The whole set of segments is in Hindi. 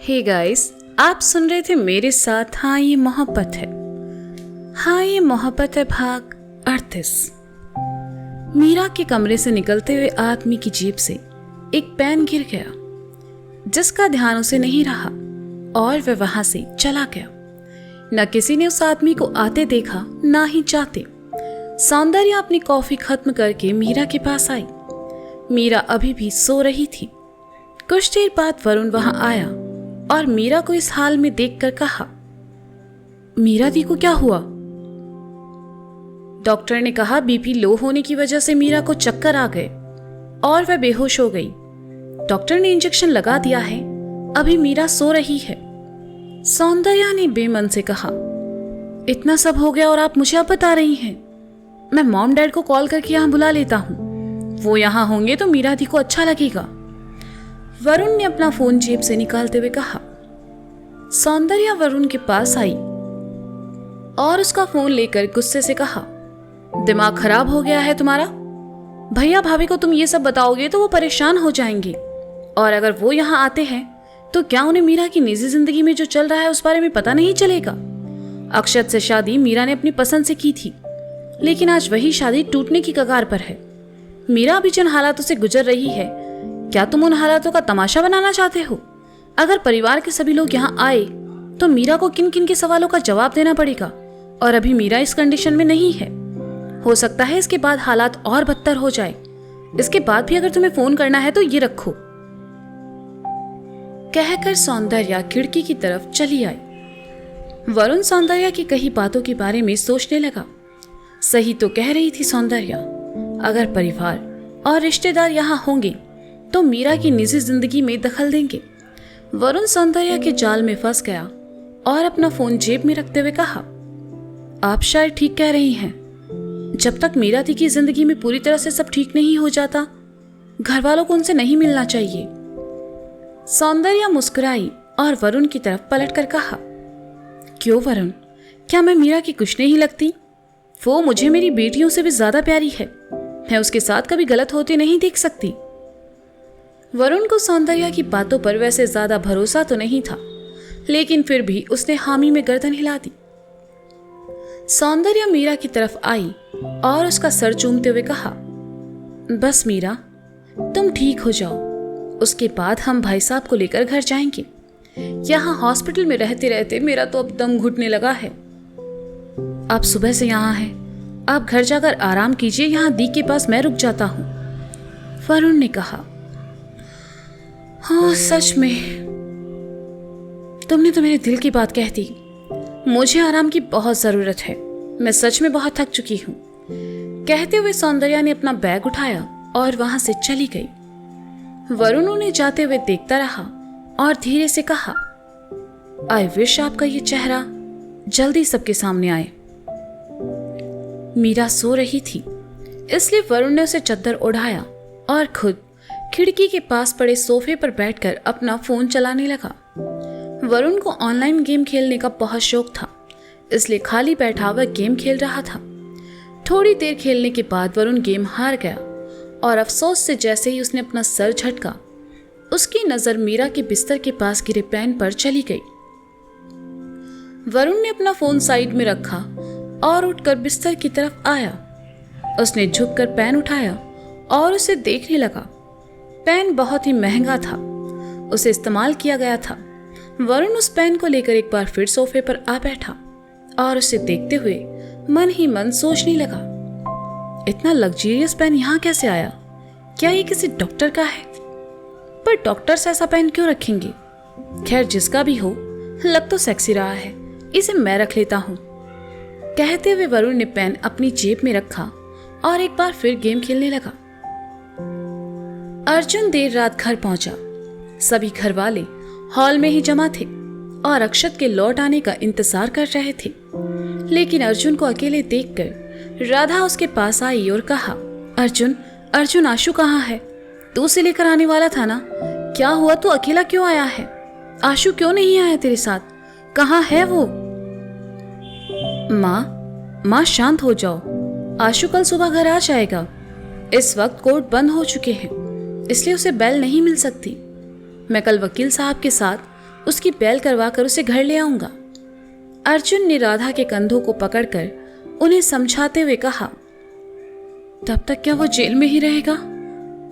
हे गाइस, आप सुन रहे थे मेरे साथ हाँ ये मोहब्बत है। हाँ ये मोहब्बत है भाग 38। मीरा के कमरे से निकलते हुए आदमी की जेब से एक पेन गिर गया, जिसका ध्यान उसे नहीं रहा और वह वहां से चला गया। न किसी ने उस आदमी को आते देखा, ना ही जाते। सौंदर्य अपनी कॉफी खत्म करके मीरा के पास आई। मीरा अभी भी सो रही थी। कुछ देर बाद वरुण वहां आया और मीरा को इस हाल में देखकर कहा, मीरा दी को क्या हुआ? डॉक्टर ने कहा बीपी लो होने की वजह से मीरा को चक्कर आ गए और वह बेहोश हो गई। डॉक्टर ने इंजेक्शन लगा दिया है, अभी मीरा सो रही है। सौंदर्या ने बेमन से कहा, इतना सब हो गया और आप मुझे अब बता रही हैं? मैं मॉम डैड को कॉल करके यहाँ बुला लेता हूँ, वो यहाँ होंगे तो मीरा दी को अच्छा लगेगा। वरुण ने अपना फोन जेब से निकालते हुए कहा। सौंदर्या वरुण के पास आई और उसका फोन लेकर गुस्से से कहा, दिमाग खराब हो गया है तुम्हारा? भैया भाभी को तुम ये सब बताओगे तो वो परेशान हो जाएंगे, और अगर वो यहाँ आते हैं तो क्या उन्हें मीरा की निजी जिंदगी में जो चल रहा है उस बारे में पता नहीं चलेगा? अक्षत से शादी मीरा ने अपनी पसंद से की थी, लेकिन आज वही शादी टूटने की कगार पर है। मीरा अभी जिन हालातों से गुजर रही है, क्या तुम उन हालातों का तमाशा बनाना चाहते हो? अगर परिवार के सभी लोग यहाँ आए तो मीरा को किन किन के सवालों का जवाब देना पड़ेगा, और अभी मीरा इस कंडीशन में नहीं है। हो सकता है इसके बाद हालात और बदतर हो जाए। इसके बाद भी अगर तुम्हें फोन करना है तो ये रखो। कहकर सौंदर्या खिड़की की तरफ चली आई। वरुण सौंदर्या की कही बातों के बारे में सोचने लगा। सही तो कह रही थी सौंदर्या, अगर परिवार और रिश्तेदार यहाँ होंगे तो मीरा की निजी जिंदगी में दखल देंगे। वरुण सौंदर्या के जाल में फंस गया और अपना फोन जेब में रखते हुए कहा, आप शायद ठीक कह रही हैं। जब तक मीरा दी की जिंदगी में पूरी तरह से सब ठीक नहीं हो जाता, घर वालों को उनसे नहीं मिलना चाहिए। सौंदर्या मुस्कुराई और वरुण की तरफ पलटकर कहा, क्यों वरुण, क्या मैं मीरा की कुछ नहीं लगती? वो मुझे मेरी बेटियों से भी ज्यादा प्यारी है। मैं उसके साथ कभी गलत होते नहीं देख सकती। वरुण को सौंदर्या की बातों पर वैसे ज्यादा भरोसा तो नहीं था, लेकिन फिर भी उसने हामी में गर्दन हिला दी। सौंदर्या मीरा की तरफ आई और उसका सर चूमते हुए कहा, बस मीरा, तुम ठीक हो जाओ, उसके बाद हम भाई साहब को लेकर घर जाएंगे। यहाँ हॉस्पिटल में रहते रहते मेरा तो अब दम घुटने लगा है। आप सुबह से यहाँ हैं, आप घर जाकर आराम कीजिए, यहाँ दी के पास मैं रुक जाता हूँ। वरुण ने कहा, हाँ सच में तुमने तो मेरे दिल की बात कह दी। मुझे आराम की बहुत जरूरत है, मैं सच में बहुत थक चुकी हूँ। कहते हुए सौंदर्या ने अपना बैग उठाया और वहां से चली गई। वरुण उन्हें जाते हुए देखता रहा और धीरे से कहा, आई विश आपका ये चेहरा जल्दी सबके सामने आए। मीरा सो रही थी, इसलिए वरुण ने उसे चद्दर ओढ़ाया और खुद खिड़की के पास पड़े सोफे पर बैठकर अपना फोन चलाने लगा। वरुण को ऑनलाइन गेम खेलने का बहुत शौक था, इसलिए खाली बैठा वह गेम खेल रहा था। थोड़ी देर खेलने के बाद वरुण गेम हार गया और अफसोस से जैसे ही उसने अपना सर झटका, उसकी नजर मीरा के बिस्तर के पास गिरे पेन पर चली गई। वरुण ने अपना फोन साइड में रखा और उठकर बिस्तर की तरफ आया। उसने झुककर पेन उठाया और उसे देखने लगा। पेन बहुत ही महंगा था, उसे इस्तेमाल किया गया था। वरुण उस पेन को लेकर एक बार फिर सोफे पर आ बैठा और उसे देखते हुए मन ही मन सोचने लगा, इतना लग्जरियस पेन यहाँ कैसे आया? क्या ये किसी डॉक्टर का है? पर डॉक्टर्स ऐसा पेन क्यों रखेंगे? खैर जिसका भी हो, लग तो सेक्सी रहा है, इसे मैं रख लेता हूँ। कहते हुए वरुण ने पेन अपनी जेब में रखा और एक बार फिर गेम खेलने लगा। अर्जुन देर रात घर पहुंचा। सभी घर वाले हॉल में ही जमा थे और अक्षत के लौट आने का इंतजार कर रहे थे, लेकिन अर्जुन को अकेले देखकर राधा उसके पास आई और कहा, अर्जुन आशु कहाँ है? तू उसे लेकर आने वाला था ना? क्या हुआ, तू अकेला क्यों आया है? आशु क्यों नहीं आया तेरे साथ? कहाँ है वो? माँ शांत हो जाओ, आशु कल सुबह घर आ जाएगा। इस वक्त कोर्ट बंद हो चुके हैं, इसलिए उसे बेल नहीं मिल सकती। मैं कल वकील साहब के साथ उसकी बैल करवाकर उसे घर ले आऊंगा। अर्जुन ने राधा के कंधों को पकड़कर उन्हें समझाते हुए कहा, तब तक क्या वो जेल में ही रहेगा?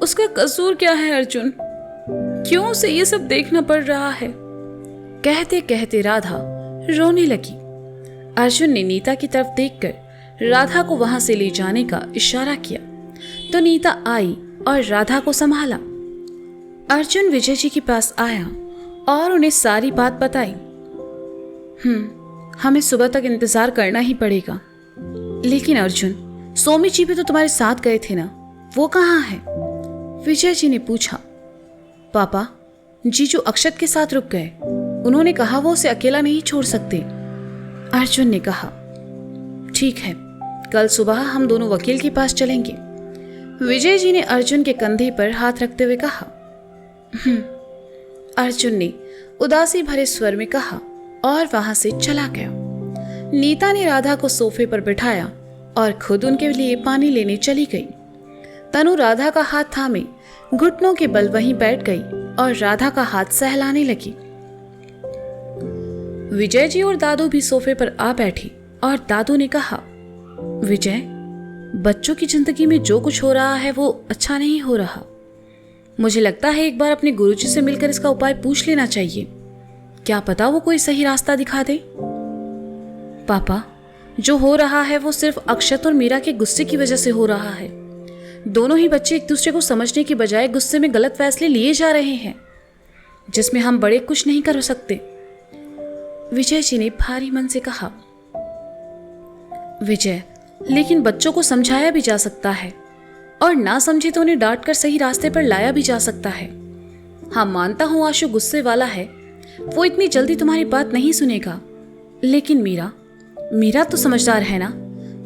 उसका कसूर क्या है अर्जुन? क्यों उसे ये सब देखना पड़ रहा है? कहते कहते राधा रोने लगी। अर्जुन ने नीता की तरफ देखकर राधा को वहां से ले जाने का इशारा किया तो नीता आई और राधा को संभाला। अर्जुन विजय जी के पास आया और उन्हें सारी बात बताई। हमें सुबह तक इंतजार करना ही पड़ेगा। लेकिन अर्जुन, सोमी जी भी तो तुम्हारे साथ गए थे ना, वो कहाँ है? विजय जी ने पूछा। पापा, जीजू अक्षत के साथ रुक गए। उन्होंने कहा वो उसे अकेला नहीं छोड़ सकते। अर्जुन ने कहा, ठीक है, कल सुबह हम दोनों वकील के पास चलेंगे। विजय जी ने अर्जुन के कंधे पर हाथ रखते हुए कहा। अर्जुन ने उदासी भरे स्वर में कहा और वहां से चला गया। नीता ने राधा को सोफे पर बिठाया और खुद उनके लिए पानी लेने चली गई। तनु राधा का हाथ थामे घुटनों के बल वहीं बैठ गई और राधा का हाथ सहलाने लगी। विजय जी और दादू भी सोफे पर आ बैठी और दादू ने कहा, विजय, बच्चों की जिंदगी में जो कुछ हो रहा है वो अच्छा नहीं हो रहा। मुझे लगता है एक बार अपने गुरुजी से मिलकर इसका उपाय पूछ लेना चाहिए। क्या पता वो कोई सही रास्ता दिखा दे। पापा, जो हो रहा है वो सिर्फ अक्षत और मीरा के गुस्से की वजह से हो रहा है। दोनों ही बच्चे एक दूसरे को समझने की बजाय गुस्से में गलत फैसले लिए जा रहे हैं, जिसमें हम बड़े कुछ नहीं कर सकते। विजय जी ने भारी मन से कहा। विजय, लेकिन बच्चों को समझाया भी जा सकता है और ना समझे तो उन्हें डांट कर सही रास्ते पर लाया भी जा सकता है। हाँ, मानता हूं आशु गुस्से वाला है, वो इतनी जल्दी तुम्हारी बात नहीं सुनेगा। लेकिन मीरा तो समझदार है ना,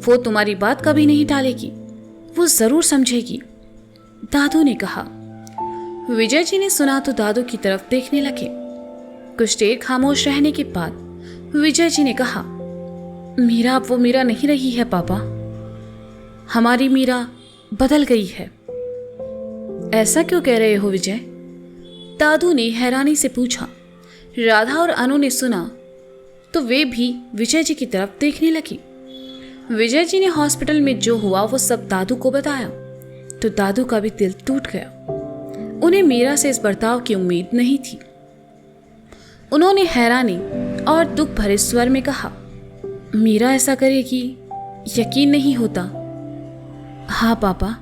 वो तुम्हारी बात कभी नहीं टालेगी, वो जरूर समझेगी। दादू ने कहा। विजय जी ने सुना तो दादू की तरफ देखने लगे। कुछ देर खामोश रहने के बाद विजय जी ने कहा, मीरा अब वो मीरा नहीं रही है पापा। हमारी मीरा बदल गई है। ऐसा क्यों कह रहे हो विजय? दादू ने हैरानी से पूछा। राधा और अनु ने सुना तो वे भी विजय जी की तरफ देखने लगी। विजय जी ने हॉस्पिटल में जो हुआ वो सब दादू को बताया तो दादू का भी दिल टूट गया। उन्हें मीरा से इस बर्ताव की उम्मीद नहीं थी। उन्होंने हैरानी और दुख भरे स्वर में कहा, मीरा ऐसा करेगी? यकीन नहीं होता। हाँ पापा,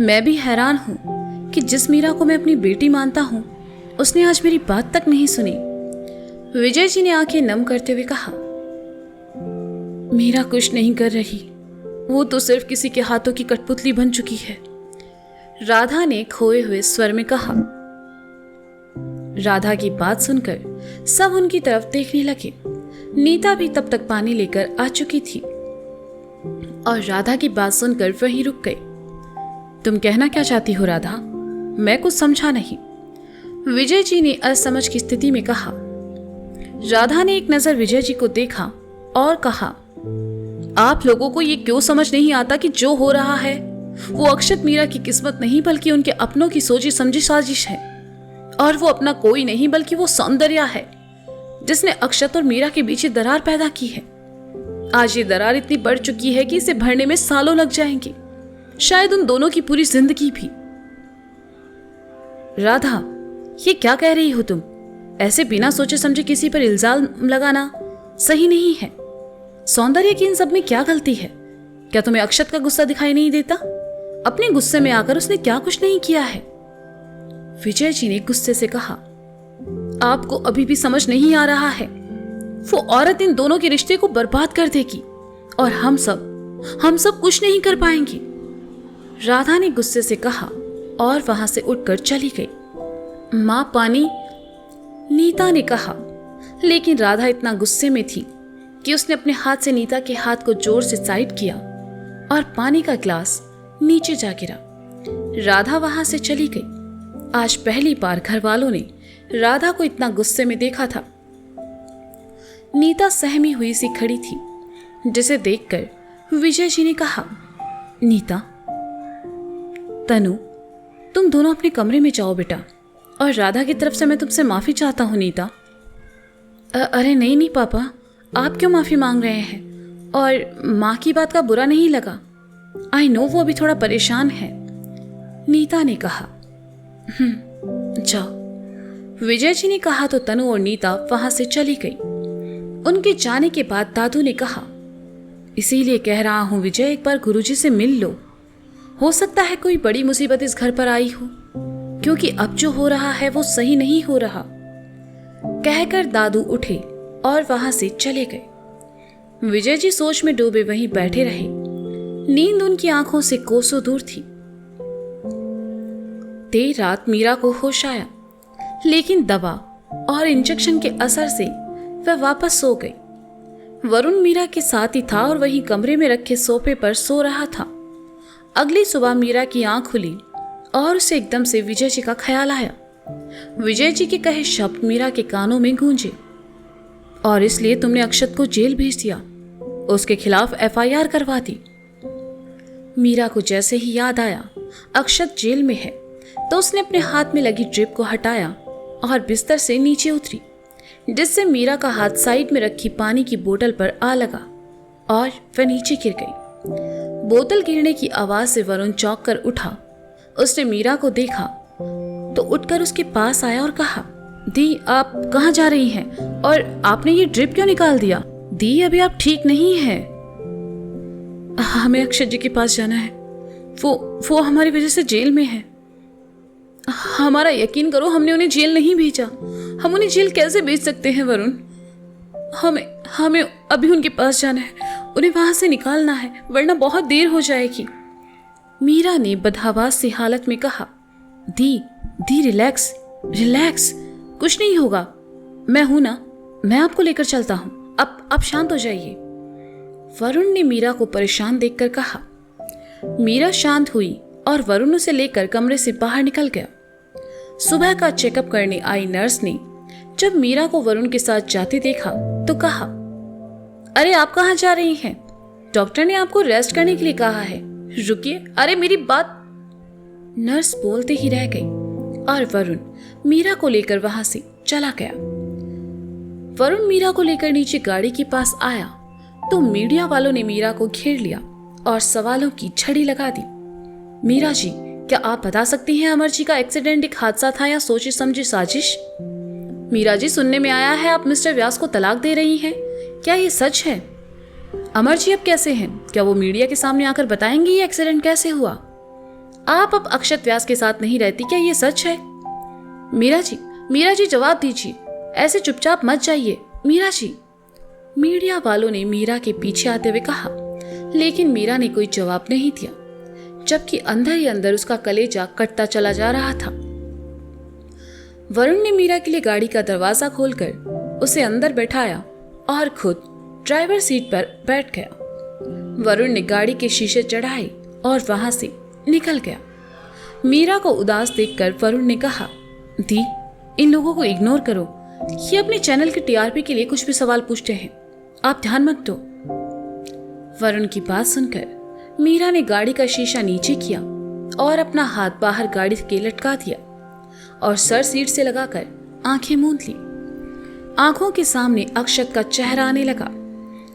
मैं भी हैरान हूं कि जिस मीरा को मैं अपनी बेटी मानता हूं उसने आज मेरी बात तक नहीं सुनी। विजय जी ने आंखें नम करते हुए कहा, मीरा कुछ नहीं कर रही, वो तो सिर्फ किसी के हाथों की कठपुतली बन चुकी है। राधा ने खोए हुए स्वर में कहा। राधा की बात सुनकर सब उनकी तरफ देखने लगे। नीता भी तब तक पानी लेकर आ चुकी थी और राधा की बात सुनकर वहीं रुक गई। तुम कहना क्या चाहती हो राधा? मैं कुछ समझा नहीं, विजय जी ने असमझ की स्थिति में कहा। राधा ने एक नजर विजय जी को देखा और कहा, आप लोगों को ये क्यों समझ नहीं आता कि जो हो रहा है वो अक्षत मीरा की किस्मत नहीं बल्कि उनके अपनों की सोची समझी साजिश है। और वो अपना कोई नहीं बल्कि वो सौंदर्या है जिसने अक्षत और मीरा के बीच दरार पैदा की है। आज ये दरार इतनी बढ़ चुकी है कि इसे भरने में सालों लग जाएंगे, शायद उन दोनों की पूरी जिंदगी भी। राधा, ये क्या कह रही हो तुम? ऐसे बिना सोचे समझे किसी पर इल्जाम लगाना सही नहीं है। सौंदर्य की इन सब में क्या गलती है? क्या तुम्हें अक्षत का गुस्सा दिखाई नहीं देता? अपने गुस्से में आकर उसने क्या कुछ नहीं किया है। विजय जी ने गुस्से से कहा, आपको अभी भी समझ नहीं आ रहा है। वो औरत इन दोनों के रिश्ते को बर्बाद कर देगी और हम सब कुछ नहीं कर पाएंगे। राधा ने गुस्से से कहा और वहां से उठकर चली गई। मां, पानी, नीता ने कहा, लेकिन राधा इतना गुस्से में थी कि उसने अपने हाथ से नीता के हाथ को जोर से साइड किया और पानी का ग्लास नीचे जा गिरा। राधा वहां से चली गई। आज पहली बार घर वालों ने राधा को इतना गुस्से में देखा था। नीता सहमी हुई सी खड़ी थी, जिसे देखकर विजय जी ने कहा, नीता, तनु, तुम दोनों अपने कमरे में जाओ बेटा। और राधा की तरफ से मैं तुमसे माफी चाहता हूं नीता। अरे नहीं नहीं पापा, आप क्यों माफ़ी मांग रहे हैं? और माँ की बात का बुरा नहीं लगा। आई नो वो अभी थोड़ा परेशान है, नीता ने कहा। जाओ, विजय जी ने कहा तो तनु और नीता वहां से चली गई। उनके जाने के बाद दादू ने कहा, इसीलिए कह रहा हूं विजय, एक बार गुरुजी से मिल लो। हो सकता है कोई बड़ी मुसीबत इस घर पर आई हो, क्योंकि अब जो हो रहा है वो सही नहीं हो रहा। कहकर दादू उठे और वहां से चले गए। विजय जी सोच में डूबे वहीं बैठे रहे। नींद उनकी आंखों से कोसों दूर थी। देर रात मीरा को होश आया, लेकिन दवा और इंजेक्शन के असर से वह वापस सो गई। वरुण मीरा के साथ ही था और वहीं कमरे में रखे सोफे पर सो रहा था। अगली सुबह मीरा की आंख खुली और उसे एकदम से विजय जी का ख्याल आया। विजय जी के कहे शब्द मीरा के कानों में गूंजे, और इसलिए तुमने अक्षत को जेल भेज दिया, उसके खिलाफ FIR करवा दी। मीरा को जैसे ही याद आया अक्षत जेल में है, तो उसने अपने हाथ में लगी ड्रिप को हटाया और बिस्तर से नीचे उतरी, जिससे मीरा का हाथ साइड में रखी पानी की बोतल पर आ लगा और वह नीचे गिर गई। बोतल गिरने की आवाज से वरुण चौंक कर उठा। उसने मीरा को देखा तो उठकर उसके पास आया और कहा, दी आप कहाँ जा रही हैं? और आपने ये ड्रिप क्यों निकाल दिया? दी अभी आप ठीक नहीं है। हमें अक्षत जी के पास जाना है, वो हमारी वजह से जेल में है। हमारा यकीन करो, हमने उन्हें जेल नहीं भेजा। हम उन्हें जेल कैसे भेज सकते हैं वरुण? हमें अभी उनके पास जाना है, उन्हें वहां से निकालना है, वरना बहुत देर हो जाएगी। मीरा ने बदहवास सी हालत में कहा, दी रिलैक्स, कुछ नहीं होगा, मैं हूं ना, मैं आपको लेकर चलता हूं, अब आप शांत हो जाइए। वरुण ने मीरा को परेशान देखकर कहा। मीरा शांत हुई और वरुण उसे लेकर कमरे से बाहर निकल गया। सुबह का चेकअप करने आई नर्स ने जब मीरा को वरुण के साथ जाते देखा तो कहा, अरे आप कहाँ जा रही हैं? डॉक्टर ने आपको रेस्ट करने के लिए कहा है, रुकिए। अरे मेरी बात। नर्स बोलते ही रह गई और वरुण मीरा को लेकर वहां से चला गया। वरुण मीरा को लेकर नीचे गाड़ी के पास आया तो मीडिया वालों ने मीरा को घेर लिया और सवालों की झड़ी लगा दी। मीरा जी, क्या आप बता सकती हैं अमर जी का एक्सीडेंट एक हादसा था या सोची समझी साजिश? मीरा जी, सुनने में आया है आप मिस्टर व्यास को तलाक दे रही हैं, क्या ये सच है? अमर जी अब कैसे हैं? क्या वो मीडिया के सामने आकर बताएंगी ये एक्सीडेंट कैसे हुआ? आप अब अक्षत व्यास के साथ नहीं रहती, क्या ये सच है? मीरा जी जवाब दीजिए, ऐसे चुपचाप मत जाइए मीरा जी। मीडिया वालों ने मीरा के पीछे आते हुए कहा, लेकिन मीरा ने कोई जवाब नहीं दिया, जबकि अंदर ही अंदर उसका कलेजा कटता चला जा रहा था। वरुण ने मीरा के लिए गाड़ी का दरवाजा खोलकर उसे अंदर बैठाया और खुद ड्राइवर सीट पर बैठ गया। वरुण ने गाड़ी के शीशे चढ़ाए और वहां से निकल गया। मीरा को उदास देखकर वरुण ने कहा, दी इन लोगों को इग्नोर करो, ये अपने चैनल के TRP के लिए कुछ भी सवाल पूछते हैं, आप ध्यान मत दो। वरुण की बात सुनकर मीरा ने गाड़ी का शीशा नीचे किया और अपना हाथ बाहर गाड़ी के लटका दिया और सर सीट से लगाकर आंखें मूंद ली। आंखों के सामने अक्षत का चेहरा आने लगा।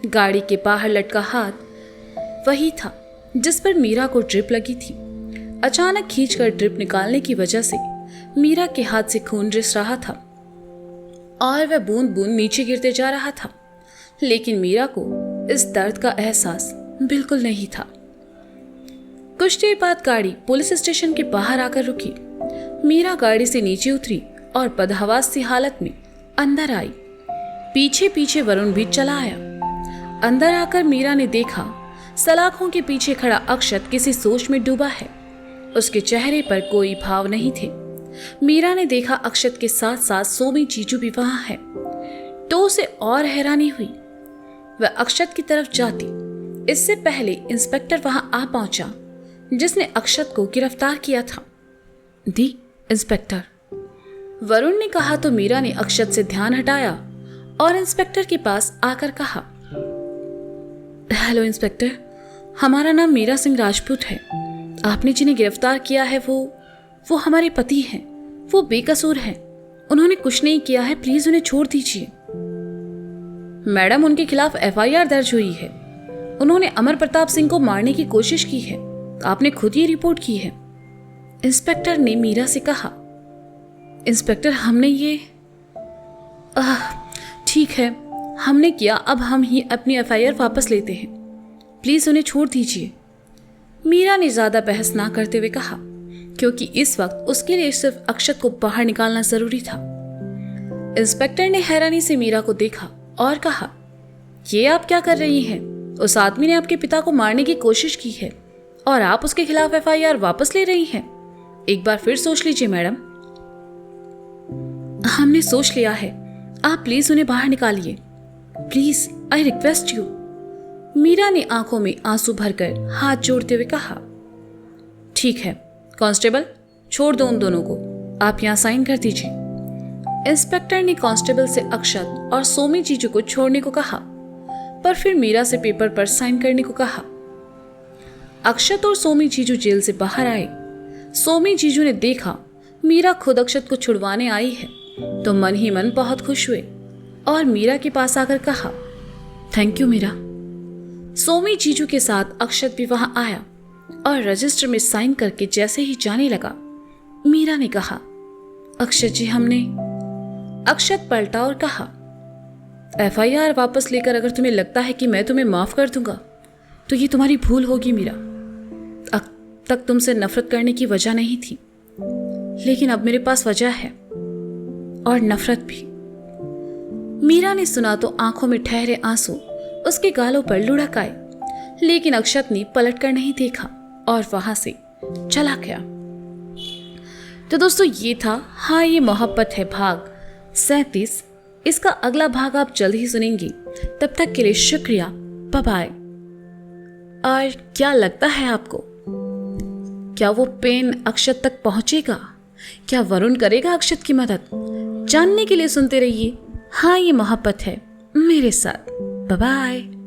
गाड़ी के बाहर लटका हाथ वही था जिस पर मीरा को ड्रिप लगी थी। अचानक खींचकर ड्रिप निकालने की वजह से मीरा के हाथ से खून रिस रहा था और वह बूंद बूंद नीचे गिरते जा रहा था, लेकिन मीरा को इस दर्द का एहसास बिल्कुल नहीं था। कुछ देर बाद गाड़ी पुलिस स्टेशन के बाहर आकर रुकी। मीरा गाड़ी से नीचे उतरी और बदहवास सी हालत में अंदर आई। पीछे पीछे वरुण भी चला आया। अंदर आकर मीरा ने देखा सलाखों के पीछे खड़ा अक्षत किसी सोच में डूबा है। उसके चेहरे पर कोई भाव नहीं थे। मीरा ने देखा अक्षत के साथ साथ सोमी जीजू भी वहां है, तो उसे और हैरानी हुई। वह अक्षत की तरफ जाती इससे पहले इंस्पेक्टर वहां आ पहुंचा जिसने अक्षत को गिरफ्तार किया था। दी इंस्पेक्टर, वरुण ने कहा तो मीरा ने अक्षत से ध्यान हटाया और इंस्पेक्टर के पास आकर कहा, हेलो इंस्पेक्टर, हमारा नाम मीरा सिंह राजपूत है। आपने जिन्हें गिरफ्तार किया है वो हमारे पति हैं। वो बेकसूर हैं, उन्होंने कुछ नहीं किया है, प्लीज उन्हें छोड़ दीजिए। मैडम, उनके खिलाफ एफआईआर दर्ज हुई है। उन्होंने अमर प्रताप सिंह को मारने की कोशिश की है। आपने खुद ये रिपोर्ट की है। इंस्पेक्टर ने मीरा से कहा। इंस्पेक्टर, हमने ये ठीक है, हमने किया। अब हम ही अपनी एफआईआर वापस लेते हैं। प्लीज उन्हें छोड़ दीजिए। मीरा ने ज्यादा बहस ना करते हुए कहा, क्योंकि इस वक्त उसके लिए सिर्फ अक्षत को बाहर निकालना जरूरी था। इंस्पेक्टर ने हैरानी से मीरा को देखा और कहा, ये आप क्या कर रही हैं? उस आदमी ने आपके पिता को मारने की कोशिश की है और आप उसके खिलाफ एफआईआर वापस ले रही हैं। एक बार फिर सोच लीजिए मैडम। हमने सोच लिया है। आप प्लीज उन्हें बाहर निकालिए। Please, I request you. Meera ने आंखों में आंसू भरकर हाथ जोड़ते हुए कहा। ठीक है कांस्टेबल, छोड़ दो उन दोनों को। आप यहां साइन कर दीजिए। इंस्पेक्टर ने कांस्टेबल से अक्षत और सोमी जीजू को छोड़ने को कहा, पर फिर मीरा से पेपर पर साइन करने को कहा। अक्षत और सोमी जीजू जेल से बाहर आए। सोमी जीजू ने देखा मीरा खुद अक्षत को छुड़वाने आई है तो मन ही मन बहुत खुश हुए और मीरा के पास आकर कहा, थैंक यू मीरा। सोमी जीजू के साथ अक्षत भी वहां आया और रजिस्टर में साइन करके जैसे ही जाने लगा, मीरा ने कहा, अक्षत जी, हमने। अक्षत पलटा और कहा, एफआईआर वापस लेकर अगर तुम्हें लगता है कि मैं तुम्हें माफ कर दूंगा तो ये तुम्हारी भूल होगी मीरा। अब तक तुमसे नफरत करने की वजह नहीं थी, लेकिन अब मेरे पास वजह है और नफरत भी। मीरा ने सुना तो आंखों में ठहरे आंसू उसके गालों पर लुढ़क आए, लेकिन अक्षत ने पलटकर नहीं देखा और वहां से चला गया। तो दोस्तों, ये था हाँ ये मोहब्बत है भाग 37। इसका अगला भाग आप जल्द ही सुनेंगे। तब तक के लिए शुक्रिया, बाय बाय। और क्या लगता है आपको, क्या वो पेन अक्षत तक पहुंचेगा? क्या वरुण करेगा अक्षत की मदद? जानने के लिए सुनते रहिए हाँ ये मोहब्बत है मेरे साथ। Bye bye.